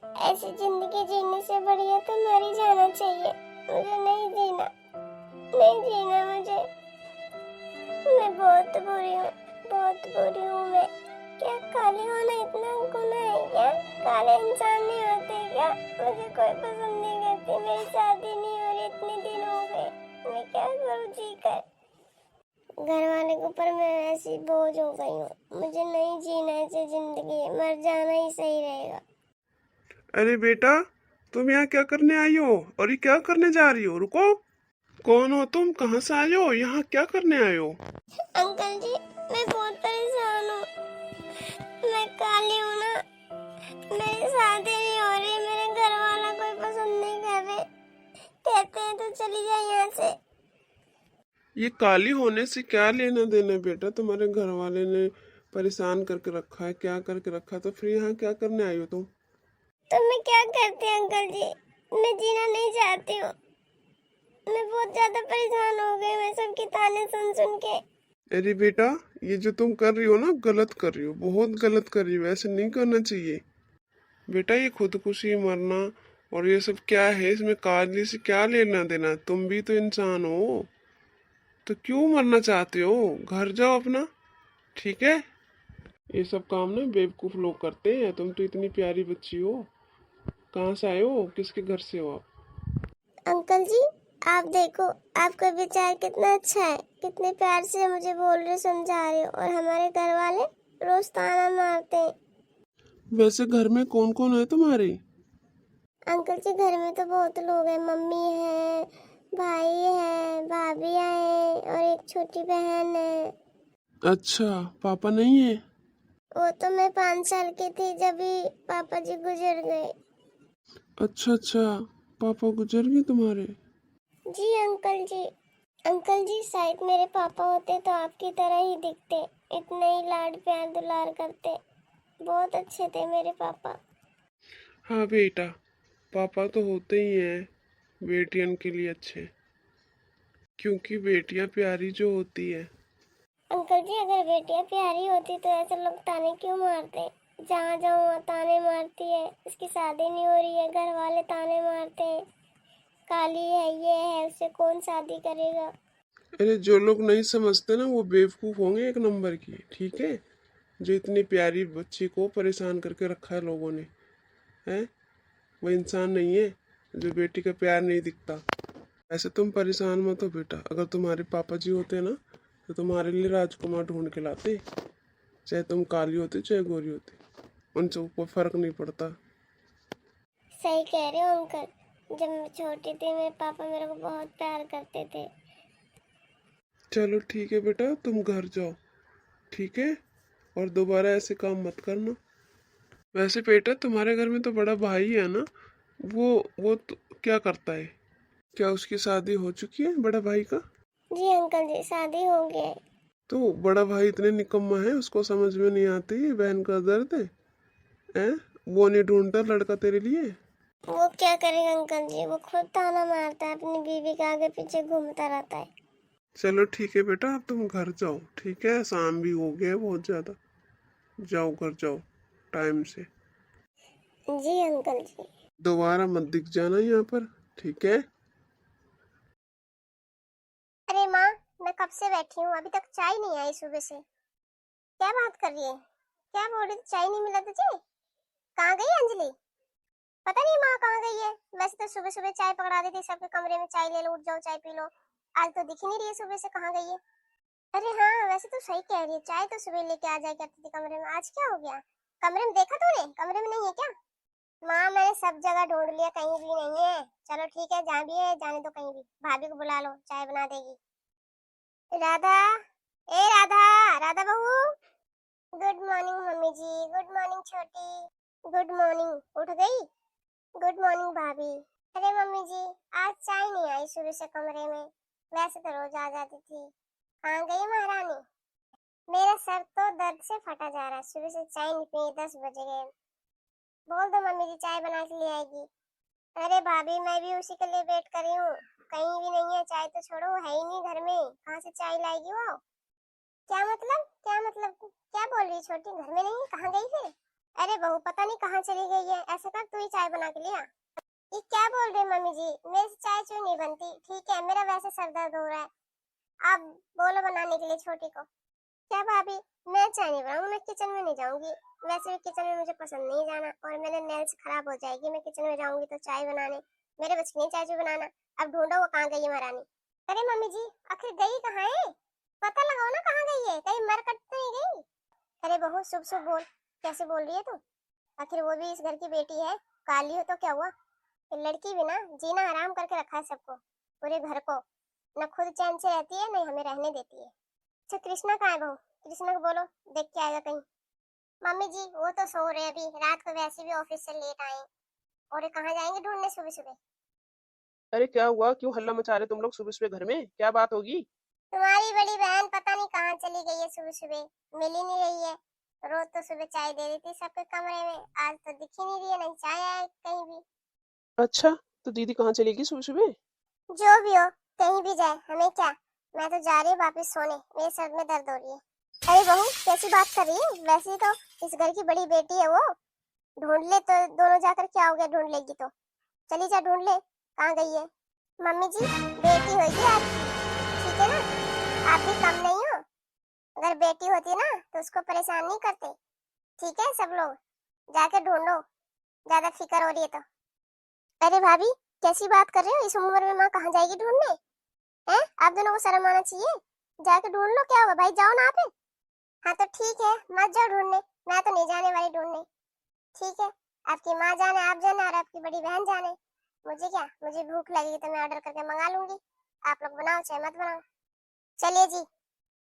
ऐसी जिंदगी जीने से बढ़िया तो मर ही जाना चाहिए। मुझे नहीं जीना, नहीं जीना मुझे। मैं बहुत बुरी हूँ, बहुत बुरी हूँ मैं। क्या काली होना इतना गुनाह है क्या? काले इंसान नहीं होते क्या? मुझे कोई पसंद नहीं करती, मेरी शादी नहीं हो रही, इतने दिन हो गए। मैं क्या करूँ जी कर? घर वाले के ऊपर मैं ऐसी बोझ हो गई हूँ। मुझे नहीं जीना ऐसी जिंदगी, मर जाना ही सही रहेगा। अरे बेटा, तुम यहाँ क्या करने आई हो और ये क्या करने जा रही हो? रुको, कौन हो तुम? कहाँ से आए हो? यहाँ क्या करने आए हो? अंकल जी, मैं बहुत परेशान हूँ। मैं काली हूँ ना, मेरी शादी नहीं हो रही, मेरे घर वाला कोई पसंद नहीं कर रहे, कहते हैं तो चली जाए यहाँ से। ये काली होने से क्या लेना देना बेटा? तुम्हारे घर वाले ने परेशान करके रखा है, क्या करके रखा है? तो फिर यहाँ क्या करने आई हो तुम? तो मैं क्या करती अंकल जी? मैं जीना नहीं चाहती हूँ। मैं बहुत ज्यादा परेशान हो गई, मैं सबके ताने सुन सुन के। अरे बेटा, ये जो तुम कर रही हो ना, गलत कर रही हो, बहुत गलत कर रही हो। ऐसे नहीं करना चाहिए बेटा। ये खुदकुशी, मरना और ये सब क्या है? इसमें काली से क्या लेना देना? तुम भी तो इंसान हो, तो क्यों मरना चाहते हो? घर जाओ अपना, ठीक है? ये सब काम ना बेवकूफ लोग करते हैं। तुम तो इतनी प्यारी बच्ची हो। कहाँ से आए हो? किसके घर से हो आप? अंकल जी, आप देखो, आपका विचार कितना अच्छा है, कितने प्यार से मुझे बोल रहे, समझा रहे हो, और हमारे घर वाले रोज ताना मारते हैं। वैसे घर में कौन कौन है तुम्हारे? अंकल जी, घर में तो बहुत लोग हैं। मम्मी है, भाई है, भाभी है, और एक छोटी बहन है। अच्छा, पापा नहीं है? वो तो मैं 5 साल की थी जब भी पापा जी गुजर गए। अच्छा अच्छा, पापा गुजर गए तुम्हारे? जी अंकल जी। अंकल जी, शायद मेरे पापा होते तो आपकी तरह ही दिखते, इतना ही लाड प्यार दुलार करते। बहुत अच्छे थे मेरे पापा। हाँ बेटा, पापा तो होते ही हैं बेटियन के लिए अच्छे, क्योंकि बेटियां प्यारी जो होती है। अंकल जी, अगर बेटियां प्यारी होती तो ऐसे लोग ताने क्यों मारते? जहाँ जाऊँ वहाँ ताने मारती है, इसकी शादी नहीं हो रही है, घर वाले ताने मारते हैं, काली है, ये है, उससे कौन शादी करेगा? अरे जो लोग नहीं समझते ना, वो बेवकूफ होंगे एक नंबर की, ठीक है? जो इतनी प्यारी बच्ची को परेशान करके रखा है लोगों ने, हैं? वो इंसान नहीं है जो बेटी का प्यार नहीं दिखता। ऐसे तुम परेशान मत हो बेटा। अगर तुम्हारे पापा जी होते ना, तो तुम्हारे लिए राजकुमार ढूंढ के लाते। चाहे तुम काली होती चाहे गोरी होती, उनसे कोई फर्क नहीं पड़ता। सही कह रहे हो अंकल। जब मैं छोटी थी मेरे पापा मेरे को बहुत प्यार करते थे। चलो ठीक है बेटा, तुम घर जाओ, ठीक है? और दोबारा ऐसे काम मत करना। वैसे बेटा, तुम्हारे घर में तो बड़ा भाई है ना? वो तो क्या करता है? क्या उसकी शादी हो चुकी है बड़ा भाई का? जी अंकल जी, शादी हो गई है। तो बड़ा भाई इतने निकम्मा है, उसको समझ में नहीं आती बहन का दर्द है? हैं? वो नहीं ढूंढता लड़का तेरे लिए? वो क्या करेगा अंकल जी, वो खुद ताना मारता है, अपनी बीवी के आगे पीछे घूमता रहता है। चलो ठीक है बेटा, अब तुम घर जाओ, ठीक है? शाम भी हो गया है बहुत ज़्यादा। जाओ घर जाओ टाइम से। जी अंकल जी। दोबारा मत दिख जाना यहाँ पर, ठीक है? अरे माँ, मैं कब से बैठी हूँ, अभी तक चाय नहीं आई सुबह से। क्या बात कर रही है? क्या बोल रही थी, चाय नहीं मिला तुझे? कहाँ गई अंजलि? पता नहीं माँ कहाँ गई है। वैसे तो सुबह सुबह चाय पकड़ा देती सबके कमरे में, चाय ले लो, उठ जाओ चाय पी लो। आज तो दिख ही नहीं रही है सुबह से, कहाँ गई है? अरे हाँ, वैसे तो सही कह रही है, चाय तो सुबह लेके आ जाया करती थी कमरे में, आज क्या हो गया? कमरे में देखा तूने? कमरे में नहीं है क्या? माँ, मैंने सब जगह ढूंढ लिया, कहीं भी नहीं है। चलो ठीक है, जहाँ भी है जाने दो, कहीं भी। भाभी को बुला लो, चाय बना देगी। राधा, ए राधा, राधा बहू। गुड मॉर्निंग मम्मी जी, गुड मॉर्निंग छोटी, गुड मॉर्निंग। उठ गई? गुड मॉर्निंग भाभी। अरे मम्मी जी, आज चाय नहीं आई सुबह से कमरे में, वैसे तो रोज आ जाती थी। कहाँ गई महारानी? मेरा सर तो दर्द से फटा जा रहा है, सुबह से चाय नहीं पी, 10 बज गए। बोल दो मम्मी जी चाय बना के ले आएगी। अरे भाभी, मैं भी उसी के लिए वेट कर रही हूँ, कहीं भी नहीं है। चाय तो छोड़ो, है ही नहीं घर में, कहाँ से चाय लाएगी वो? क्या मतलब, क्या मतलब, क्या बोल रही छोटी? घर में नहीं है, कहाँ गई फिर? अरे बहू पता नहीं कहाँ चली गई है। ऐसा कर तू ही चाय बना के लिया। ये क्या बोल रही है मम्मी जी, मेरे से चाय क्यों नहीं बनती? ठीक है, मेरा वैसे सर दर्द हो रहा है, आप बोलो बनाने के लिए छोटी को। क्या भाभी, मैं चाय नहीं बनाऊंगी, मैं किचन में नहीं जाऊंगी। वैसे भी किचन में मुझे पसंद नहीं जाना, और मेरे नेल्स खराब हो जाएगी, मैं किचन में जाऊंगी तो चाय बनाने। मेरे बस की नहीं चाय बनाना। अब ढूंढो वो कहाँ गई है महारानी। अरे मम्मी जी, आखिर गई कहाँ है? पता लगाओ ना कहाँ गई है, कहीं मर कट तो नहीं गई। अरे बहू शुभ शुभ बोल, कैसे बोल रही है तू? आखिर वो भी इस घर की बेटी है, काली हो तो क्या हुआ? ये लड़की भी ना जीना हराम करके रखा है सबको, पूरे घर को। न खुद चैन से रहती है, नहीं हमें रहने देती है। अच्छा कृष्णा कहाँ है बहू? कृष्णा को बोलो देख के आएगा कहीं। मम्मी जी वो तो सो रहे, अभी रात को वैसे भी ऑफिस से लेट आए, और ये कहाँ जाएंगे ढूंढने सुबह सुबह। अरे क्या हुआ? क्यों हल्ला मचा रहे तुम लोग सुबह सुबह घर में? क्या बात होगी? तुम्हारी बड़ी बहन पता नहीं कहाँ चली गई है सुबह सुबह, मिल ही नहीं रही है। रोज तो सुबह चाय दे देती सबके कमरे में, आज तो दिख ही नहीं रही है, नहीं चाय है कहीं भी। अच्छा, तो दीदी कहाँ चलेगी सुबह सुबह? जो भी हो, कहीं भी जाए हमें क्या। मैं तो जा रही हूँ वापिस सोने, मेरे सर में दर्द हो रही है। अरे बहू कैसी बात कर रही है? वैसे तो इस घर की बड़ी बेटी है वो, ढूंढ ले तो दोनों जाकर क्या हो गया, ढूंढ लेगी तो। चली जा ढूंढ ले कहाँ गई है। मम्मी जी बेटी होगी आपकी, ठीक है ना, आप भी कम नहीं हो। अगर बेटी होती ना तो उसको परेशान नहीं करते। ठीक है सब लोग जाके ढूंढो, ज्यादा फिक्र हो रही है तो। अरे भाभी कैसी बात कर रहे हो, इस उम्र में माँ कहाँ जाएगी ढूंढने? हैं, आप दोनों को शर्म आना चाहिए। जाके ढूंढ लो, क्या होगा भाई, जाओ ना आप। हाँ तो ठीक है, मत जाओ ढूंढने, मैं तो नहीं जाने वाली ढूंढने। ठीक है, आपकी माँ जाने, आप जाने, और आपकी बड़ी बहन जाने। मुझे क्या, मुझे भूख लगेगी तो मैं ऑर्डर करके मंगा लूंगी, आप लोग बनाओ चाहे मत बनाओ। चलिए जी।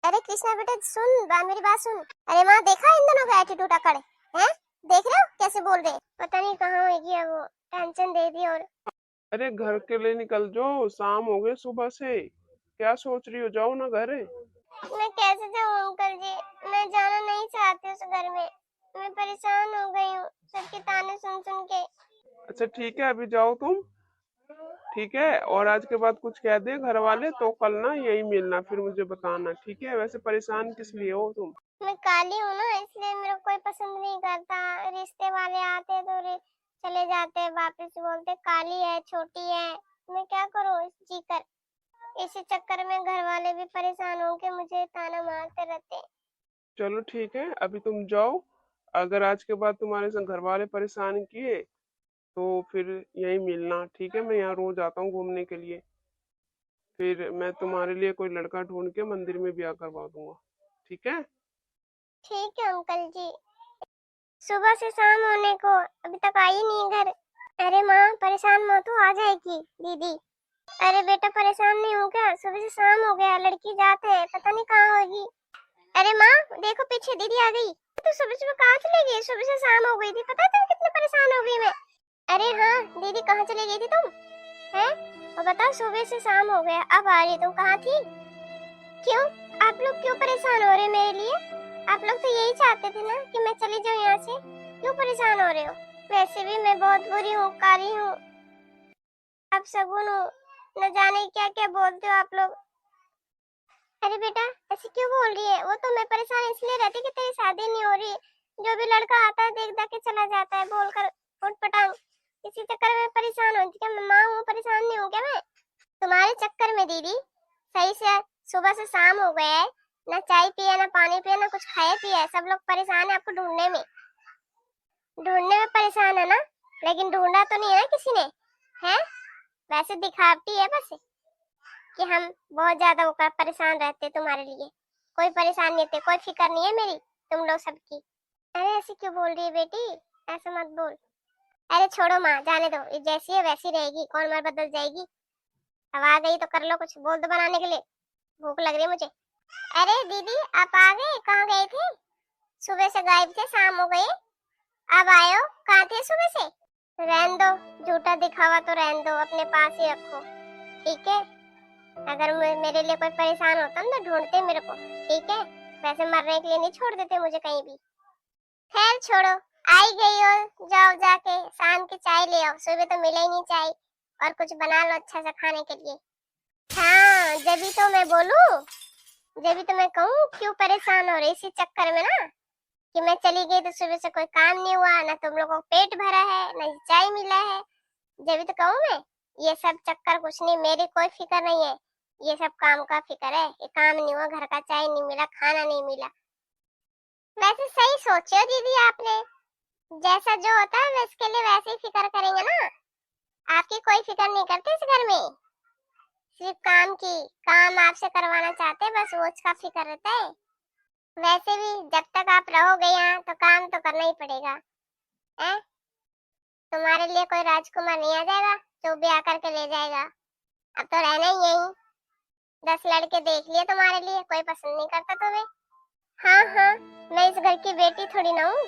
अरे कृष्णा बेटा सुन, मेरी बात सुन। अरे माँ देखा इन दोनों का एटीट्यूड अकड़ है, देख रहे हो कैसे बोल रहे हैं? पता नहीं कहाँ होगी अब वो, टेंशन दे दी। और अरे घर के लिए निकल जाओ, शाम हो गए सुबह से। क्या सोच रही हो, जाओ ना घर। मैं कैसे जाऊँ अंकल जी, मैं जाना नहीं चाहती उस घर में, मैं परेशान हो गई हूँ सबके ताने सुन सुन के। अच्छा ठीक है, अभी जाओ तुम। ठीक है, और आज के बाद कुछ कह दे घर वाले तो कल ना यही मिलना, फिर मुझे बताना। ठीक है, वैसे परेशान किस लिए हो तुम? मैं काली हूँ ना, इसलिए मेरे को कोई पसंद नहीं करता। रिश्ते वाले आते तो चले जाते, वापस बोलते काली है, छोटी है। मैं क्या करूँ इस जीकर, इसी चक्कर में घर वाले भी परेशान होके मुझे ताना मारते रहते। चलो ठीक है, अभी तुम जाओ। अगर आज के बाद तुम्हारे से घर वाले परेशान किए तो फिर यही मिलना। ठीक है, मैं यहाँ रोज आता हूँ घूमने के लिए। फिर मैं तुम्हारे लिए कोई लड़का ढूंढ के मंदिर में ब्याह करवा दूंगा। ठीक है। ठीक है अंकल जी। सुबह से शाम होने को, अभी तक आई नहीं घर। अरे माँ परेशान मत हो, आ जाएगी दीदी। अरे बेटा परेशान नहीं हो क्या, सुबह से शाम हो गया, लड़की जाते है, पता नहीं कहाँ होगी। अरे माँ देखो पीछे दीदी आ गई। तो सुबह सुबह कहाँ चली गई, सुबह से शाम हो गई थी, पता है तुम कितने परेशान हो गई मैं। अरे हाँ दीदी कहाँ चली गई थी तुम, हैं? और बताओ सुबह से शाम हो गया, अब आ रही, तुम कहाँ थी? क्यों, आप लोग क्यों परेशान हो रहे मेरे लिए? आप लोग तो यही चाहते थे ना कि मैं चली जाऊँ यहाँ से, क्यों परेशान हो रहे हो? वैसे भी मैं बहुत बुरी हूँ, काली हूँ, आप शगुन हूँ, न जाने क्या क्या बोलते हो आप लोग। अरे बेटा ऐसे क्यों बोल रही है? वो तो मैं परेशान इसलिए रहती कि तेरी शादी नहीं हो रही, जो भी लड़का आता है देख देख के चला जाता है बोलकर उठपटांग, इसी चक्कर में परेशान होती। क्या मैं माँ हूँ, परेशान नहीं हूँ क्या मैं तुम्हारे चक्कर में दीदी? सही से सुबह से शाम हो गया है, ना चाय पिया, ना पानी पिया, ना कुछ खाया पिया है, सब लोग परेशान है आपको ढूंढने में। ढूंढने में परेशान है ना, लेकिन ढूंढा तो नहीं है ना किसी ने, है? वैसे दिखावटी है बस, कि हम बहुत ज्यादा वो परेशान रहते तुम्हारे लिए। कोई परेशान नहीं थे, कोई फिक्र नहीं है मेरी तुम लोग सबकी। अरे ऐसे क्यों बोल रही है बेटी, ऐसा मत बोल। अरे छोड़ो माँ, जाने दो, ये जैसी है वैसी रहेगी, कौन मार बदल जाएगी। अब आ गई तो कर लो कुछ, बोल दो बनाने के लिए, भूख लग रही है मुझे। अरे दीदी आप आ गए, कहाँ गए थे? सुबह से गायब थे, शाम हो गई, अब आए हो, कहाँ थे सुबह से? रहन दो, झूठा दिखावा तो रहन दो, अपने पास ही रखो, ठीक है? अगर मेरे लिए कोई परेशान होता ना तो ढूंढते मेरे को, ठीक है? वैसे मरने के लिए नहीं छोड़ देते मुझे कहीं भी। खैर छोड़ो, आई गई हो, जाओ जाके शाम की चाय ले आओ, सुबह तो मिला ही नहीं चाय, और कुछ बना लो अच्छा सा खाने के लिए। हाँ जब भी तो मैं बोलूं, जब भी तो मैं कहूँ क्यों परेशान हो रही, इसी चक्कर में ना कि मैं चली गई तो सुबह से कोई काम नहीं हुआ, ना तुम लोगों को पेट भरा है, ना चाय मिला है। जब तो कहूँ मैं, ये सब चक्कर कुछ नहीं, मेरी कोई फिक्र नहीं है, ये सब काम का फिक्र है। ये काम नहीं हुआ, घर का चाय नहीं मिला, खाना नहीं मिला। वैसे सही सोचे हो दीदी आपने, जैसा जो होता है वैसे के लिए वैसे ही फिक्र करेंगे ना। आपकी कोई फिक्र नहीं करते इस घर में, सिर्फ काम की। काम आपसे करवाना चाहते हैं, बस वो उसका फिक्र रहता है। वैसे भी जब तक आप रहोगे यहाँ तो काम तो करना ही पड़ेगा है? तुम्हारे लिए कोई राजकुमार नहीं आ जाएगा जो ब्याह करके ले जाएगा। अब तो रहना ही यही। 10 लड़के देख लिए तुम्हारे लिए, कोई पसंद नहीं करता तुम्हें। हाँ हाँ, मैं इस घर की बेटी थोड़ी ना हूँ,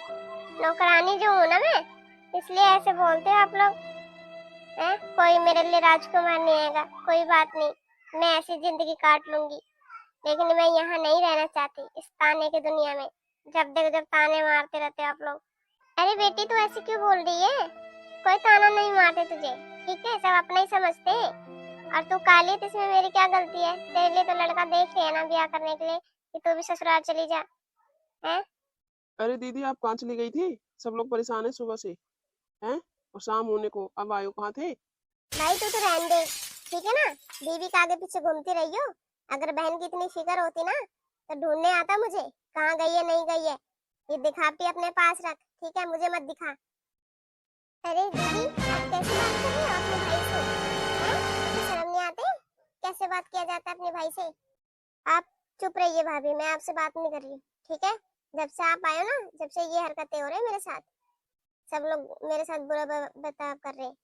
नौकरानी जो हूँ ना मैं, इसलिए ऐसे बोलते हो आप लोग हैं? कोई मेरे लिए राजकुमार नहीं आएगा, कोई बात नहीं, मैं ऐसी जिंदगी काट लूंगी। लेकिन मैं यहाँ नहीं रहना चाहती, इस ताने की दुनिया में। जब देखो जब ताने मारते रहते हो आप लोग। अरे बेटी तू ऐसे क्यों बोल रही है? कोई ताना नहीं मारते तुझे, ठीक है? सब अपना ही समझते हैं। और तू काली, तो इसमें मेरी क्या गलती है? तेरे लिए तो लड़का देख रहे हैं ना ब्याह करने के लिए, कि तू भी ससुराल चली जा है? अरे दीदी, आप कहाँ चली गई थी? सब लोग परेशान है सुबह से, हैं? और शाम होने को अब आयो, कहाँ थे? भाई तू तो रहने दे, ठीक है ना? बीवी के आगे पीछे घूमती रही हो। अगर बहन की इतनी फिक्र होती ना तो ढूंढने आता मुझे, कहाँ गई है नहीं गई है। ये दिखा भी अपने पास रख, ठीक है? मुझे मत दिखा। अरे दीदी आप कैसे बात कर रहे हो अपने भाई से? हैं? आपको शर्म नहीं आती? कैसे बात किया जाता है अपने भाई से? आप चुप रहिए भाभी, मैं आपसे बात नहीं कर रही, ठीक है? जब से आप आए हो ना, जब से ये हरकतें हो रही है मेरे साथ, सब लोग मेरे साथ बुरा बर्ताव कर रहे हैं,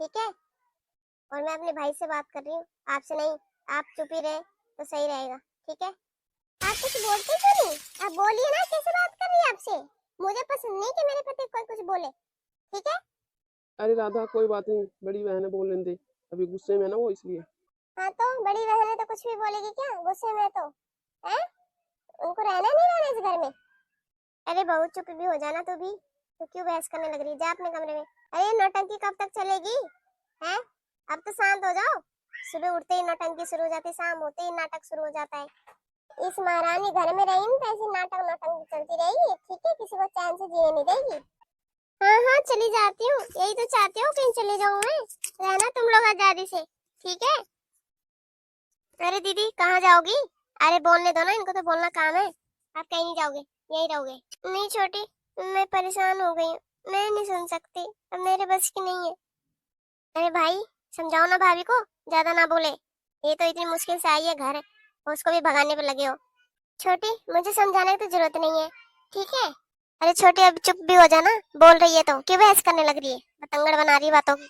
ठीक है? और मैं अपने भाई से बात कर रही हूँ, आपसे नहीं। आप चुप ही रहे तो सही रहेगा, ठीक है? आप कुछ बोलते क्यों नहीं? आप बोलिए ना, कैसे बात कर रही है आपसे? मुझे पसंद नहीं कि मेरे पति कोई कुछ बोले, ठीक है? अरे राधा, कोई बात नहीं, बड़ी बहन है, बोल लेने दे। अभी गुस्से में है ना वो, इसलिए। हाँ तो बड़ी बहन है तो कुछ भी बोलेगी क्या गुस्से में? तो है, उनको रहना नहीं रहना इस घर में। अरे बहू चुप भी हो जाना तू भी, तो क्यों बहस करने लग रही? जा अपने कमरे में। अरे नौटंकी कब तक चलेगी है? अब तो शांत हो जाओ। सुबह उठते ही नौटंकी शुरू हो जाती, शाम होते ही नाटक शुरू हो जाता है। इस महारानी घर में रही तो ऐसी नाटक नौटंकी चलती रहेगी, ठीक है? किसी को चैन से जीने नहीं देगी। हाँ हाँ चली जाती हूँ, यही तो चाहती हूँ, कहीं चली जाऊँ मैं, रहना तुम लोग आजादी से, ठीक है? अरे दीदी कहाँ जाओगी? अरे बोलने दो ना, इनको तो बोलना काम है। आप कहीं नहीं जाओगे, यही रहोगे? नहीं छोटी, मैं परेशान हो गई हूँ, मैं नहीं सुन सकती, अब मेरे बस की नहीं है। अरे भाई समझाओ ना भाभी को, ज्यादा ना बोले। ये तो इतनी मुश्किल से आई है घर, और उसको भी भगाने पे लगे हो। छोटी मुझे समझाने की तो जरूरत नहीं है, ठीक है? अरे छोटी अब चुप भी हो जाना, बोल रही है तो क्यों बहस करने लग रही है, बतंगड़ बना रही है बातों की।